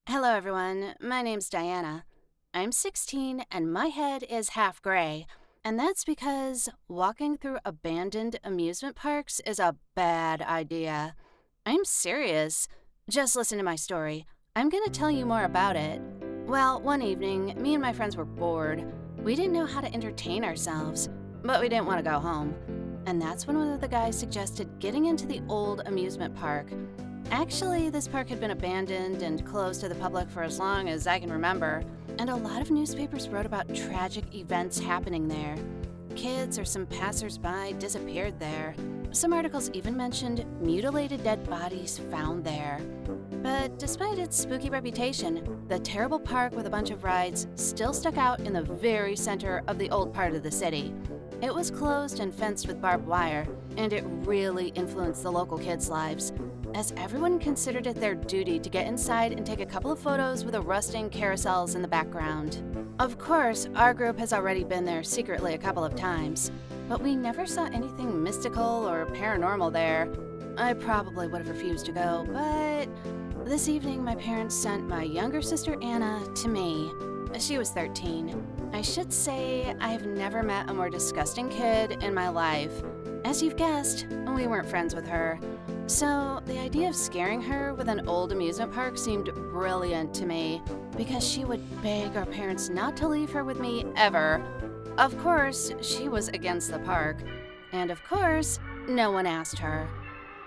Hello, everyone. My name's Diana. I'm 16 and my head is half gray. And that's because walking through abandoned amusement parks is a bad idea. I'm serious. Just listen to my story. I'm gonna tell you more about it. Well, one evening, me and my friends were bored. We didn't know how to entertain ourselves, but we didn't want to go home. And that's when one of the guys suggested getting into the old amusement park. Actually, this park had been abandoned and closed to the public for as long as I can remember, and a lot of newspapers wrote about tragic events happening there. Kids or some passersby disappeared there. Some articles even mentioned mutilated dead bodies found there. But despite its spooky reputation, the terrible park with a bunch of rides still stuck out in the very center of the old part of the city. It was closed and fenced with barbed wire, and it really influenced the local kids' lives, as everyone considered it their duty to get inside and take a couple of photos with the rusting carousels in the background. Of course, our group has already been there secretly a couple of times, but we never saw anything mystical or paranormal there. I probably would have refused to go, but this evening my parents sent my younger sister Anna to me. She was 13. I should say I've never met a more disgusting kid in my life. As you've guessed, we weren't friends with her. So, the idea of scaring her with an old amusement park seemed brilliant to me, because she would beg our parents not to leave her with me ever. Of course, she was against the park, and of course, no one asked her.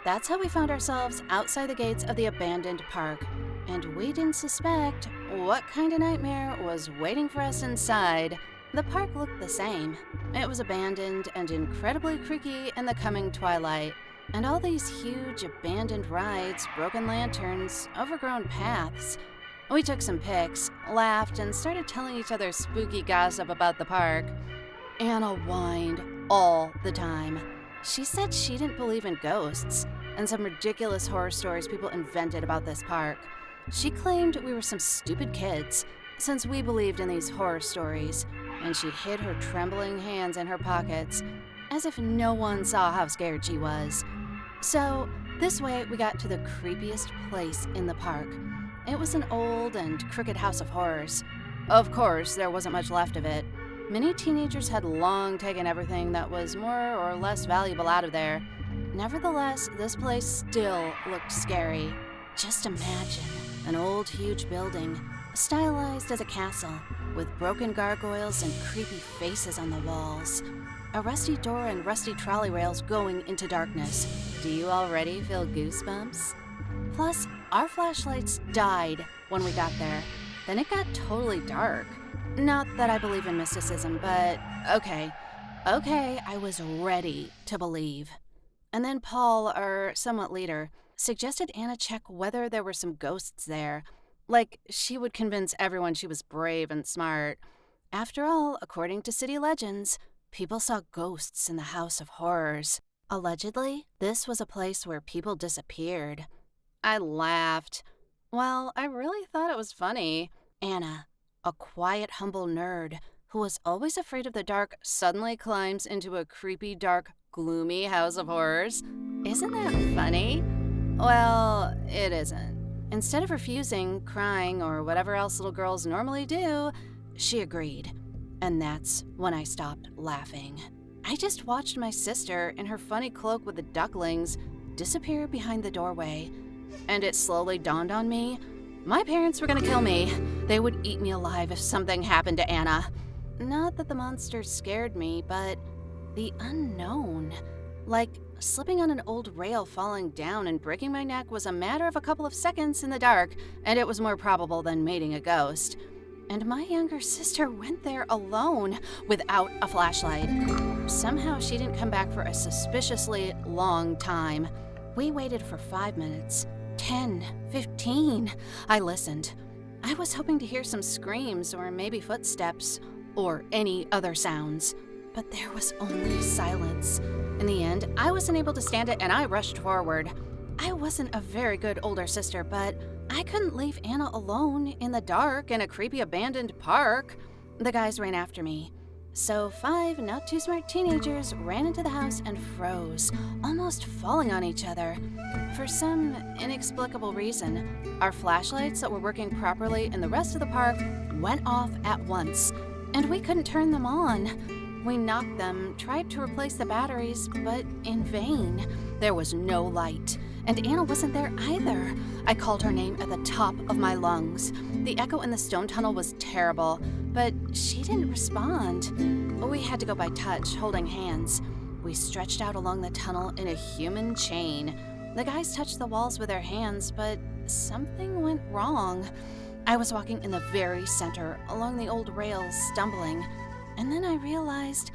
That's how we found ourselves outside the gates of the abandoned park, and we didn't suspect what kind of nightmare was waiting for us inside. The park looked the same. It was abandoned and incredibly creaky in the coming twilight. And all these huge abandoned rides, broken lanterns, overgrown paths. We took some pics, laughed, and started telling each other spooky gossip about the park. Anna whined all the time. She said she didn't believe in ghosts and some ridiculous horror stories people invented about this park. She claimed we were some stupid kids, since we believed in these horror stories, and she hid her trembling hands in her pockets, as if no one saw how scared she was. So, this way we got to the creepiest place in the park. It was an old and crooked house of horrors. Of course, there wasn't much left of it. Many teenagers had long taken everything that was more or less valuable out of there. Nevertheless, this place still looked scary. Just imagine an old, huge building, stylized as a castle, with broken gargoyles and creepy faces on the walls. A rusty door and rusty trolley rails going into darkness. Do you already feel goosebumps? Plus, our flashlights died when we got there. Then it got totally dark. Not that I believe in mysticism, but okay, I was ready to believe. And then Paul, our somewhat leader, suggested Anna check whether there were some ghosts there. Like, she would convince everyone she was brave and smart. After all, according to city legends, people saw ghosts in the House of Horrors. Allegedly, this was a place where people disappeared. I laughed. Well, I really thought it was funny. Anna, a quiet, humble nerd who was always afraid of the dark, suddenly climbs into a creepy, dark, gloomy House of Horrors. Isn't that funny? Well, it isn't. Instead of refusing, crying, or whatever else little girls normally do, she agreed. And that's when I stopped laughing. I just watched my sister, in her funny cloak with the ducklings, disappear behind the doorway. And it slowly dawned on me, my parents were gonna kill me. They would eat me alive if something happened to Anna. Not that the monster scared me, but the unknown. Like, slipping on an old rail, falling down, and breaking my neck was a matter of a couple of seconds in the dark, and it was more probable than meeting a ghost. And my younger sister went there alone, without a flashlight. Somehow she didn't come back for a suspiciously long time. We waited for 5 minutes, 10, 15. I listened. I was hoping to hear some screams or maybe footsteps or any other sounds. But there was only silence. In the end, I wasn't able to stand it and I rushed forward. I wasn't a very good older sister, but I couldn't leave Anna alone in the dark in a creepy abandoned park. The guys ran after me. So 5 not too smart teenagers ran into the house and froze, almost falling on each other. For some inexplicable reason, our flashlights that were working properly in the rest of the park went off at once, and we couldn't turn them on. We knocked them, tried to replace the batteries, but in vain. There was no light, and Anna wasn't there either. I called her name at the top of my lungs. The echo in the stone tunnel was terrible, but she didn't respond. We had to go by touch, holding hands. We stretched out along the tunnel in a human chain. The guys touched the walls with their hands, but something went wrong. I was walking in the very center, along the old rails, stumbling, and then I realized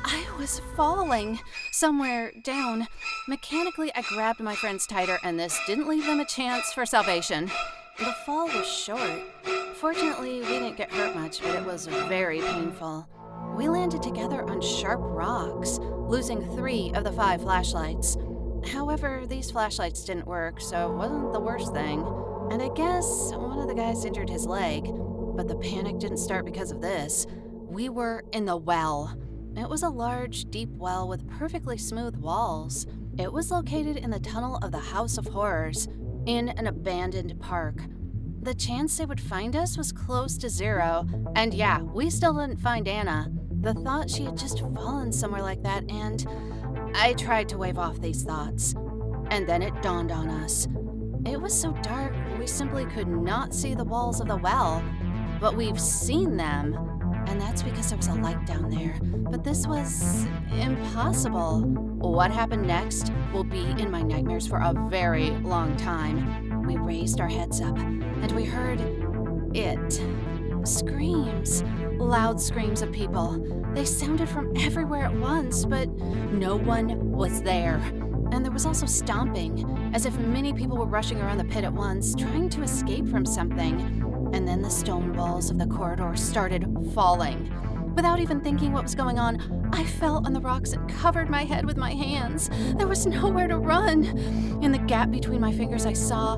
I was falling somewhere down. Mechanically, I grabbed my friends tighter, and this didn't leave them a chance for salvation. The fall was short. Fortunately, we didn't get hurt much, but it was very painful. We landed together on sharp rocks, losing 3 of the 5 flashlights. However, these flashlights didn't work, so it wasn't the worst thing. And I guess one of the guys injured his leg, but the panic didn't start because of this. We were in the well. It was a large, deep well with perfectly smooth walls. It was located in the tunnel of the House of Horrors, in an abandoned park. The chance they would find us was close to 0, and yeah, we still didn't find Anna. The thought she had just fallen somewhere like that, and I tried to wave off these thoughts. And then it dawned on us. It was so dark, we simply could not see the walls of the well, but we've seen them, and that's because there was a light down there. But this was impossible. What happened next will be in my nightmares for a very long time. We raised our heads up, and we heard it. Screams. Loud screams of people. They sounded from everywhere at once, but no one was there. And there was also stomping, as if many people were rushing around the pit at once, trying to escape from something. And then the stone walls of the corridor started falling. Without even thinking what was going on, I fell on the rocks and covered my head with my hands. There was nowhere to run. In the gap between my fingers, I saw,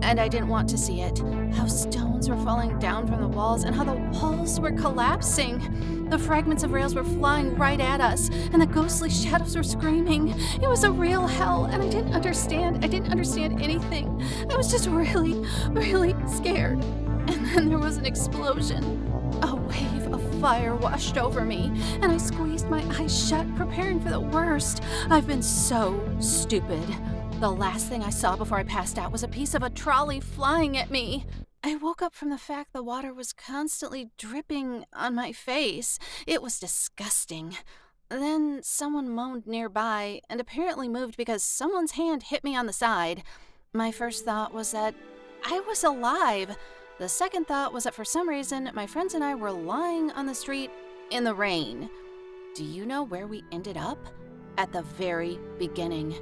and I didn't want to see it, how stones were falling down from the walls and how the walls were collapsing. The fragments of rails were flying right at us, and the ghostly shadows were screaming. It was a real hell, and I didn't understand. I didn't understand anything. I was just really, really scared. And then there was an explosion. A wave of fire washed over me, and I squeezed my eyes shut, preparing for the worst. I've been so stupid. The last thing I saw before I passed out was a piece of a trolley flying at me. I woke up from the fact the water was constantly dripping on my face. It was disgusting. Then someone moaned nearby and apparently moved because someone's hand hit me on the side. My first thought was that I was alive. The second thought was that for some reason, my friends and I were lying on the street in the rain. Do you know where we ended up? At the very beginning.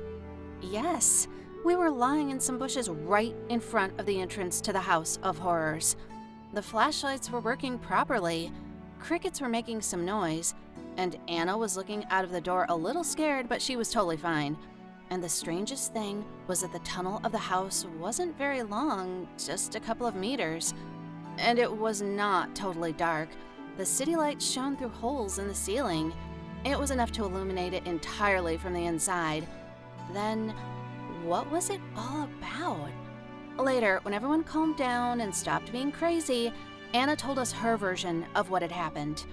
Yes, we were lying in some bushes right in front of the entrance to the House of Horrors. The flashlights were working properly. Crickets were making some noise, and Anna was looking out of the door a little scared, but she was totally fine. And the strangest thing was that the tunnel of the house wasn't very long, just a couple of meters. And it was not totally dark. The city lights shone through holes in the ceiling. It was enough to illuminate it entirely from the inside. Then, what was it all about? Later, when everyone calmed down and stopped being crazy, Anna told us her version of what had happened.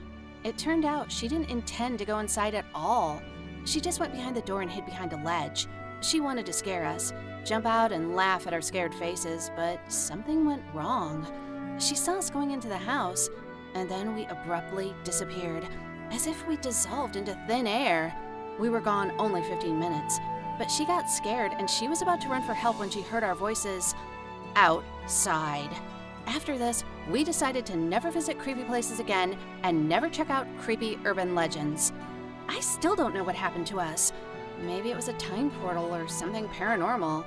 It turned out she didn't intend to go inside at all. She just went behind the door and hid behind a ledge. She wanted to scare us, jump out and laugh at our scared faces, but something went wrong. She saw us going into the house, and then we abruptly disappeared, as if we dissolved into thin air. We were gone only 15 minutes, but she got scared and she was about to run for help when she heard our voices outside. After this, we decided to never visit creepy places again and never check out creepy urban legends. I still don't know what happened to us. Maybe it was a time portal or something paranormal.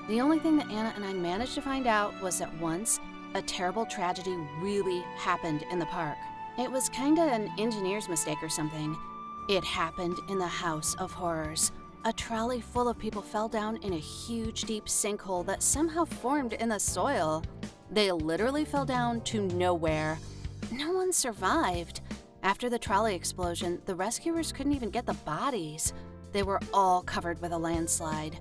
The only thing that Anna and I managed to find out was that once, a terrible tragedy really happened in the park. It was kinda an engineer's mistake or something. It happened in the House of Horrors. A trolley full of people fell down in a huge deep sinkhole that somehow formed in the soil. They literally fell down to nowhere. No one survived. After the trolley explosion, the rescuers couldn't even get the bodies. They were all covered with a landslide.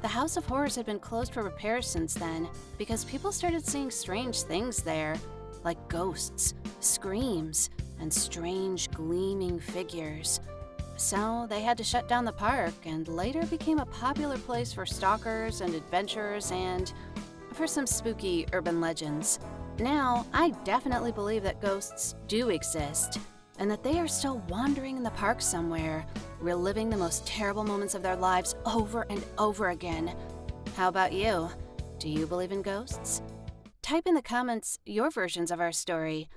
The House of Horrors had been closed for repairs since then because people started seeing strange things there, like ghosts, screams, and strange gleaming figures. So they had to shut down the park and later became a popular place for stalkers and adventurers and for some spooky urban legends. Now, I definitely believe that ghosts do exist and that they are still wandering in the park somewhere, reliving the most terrible moments of their lives over and over again. How about you? Do you believe in ghosts? Type in the comments your versions of our story.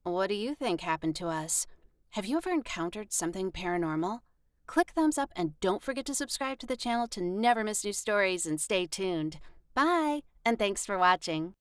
What do you think happened to us? Have you ever encountered something paranormal? Click thumbs up and don't forget to subscribe to the channel to never miss new stories and stay tuned. Bye, and thanks for watching.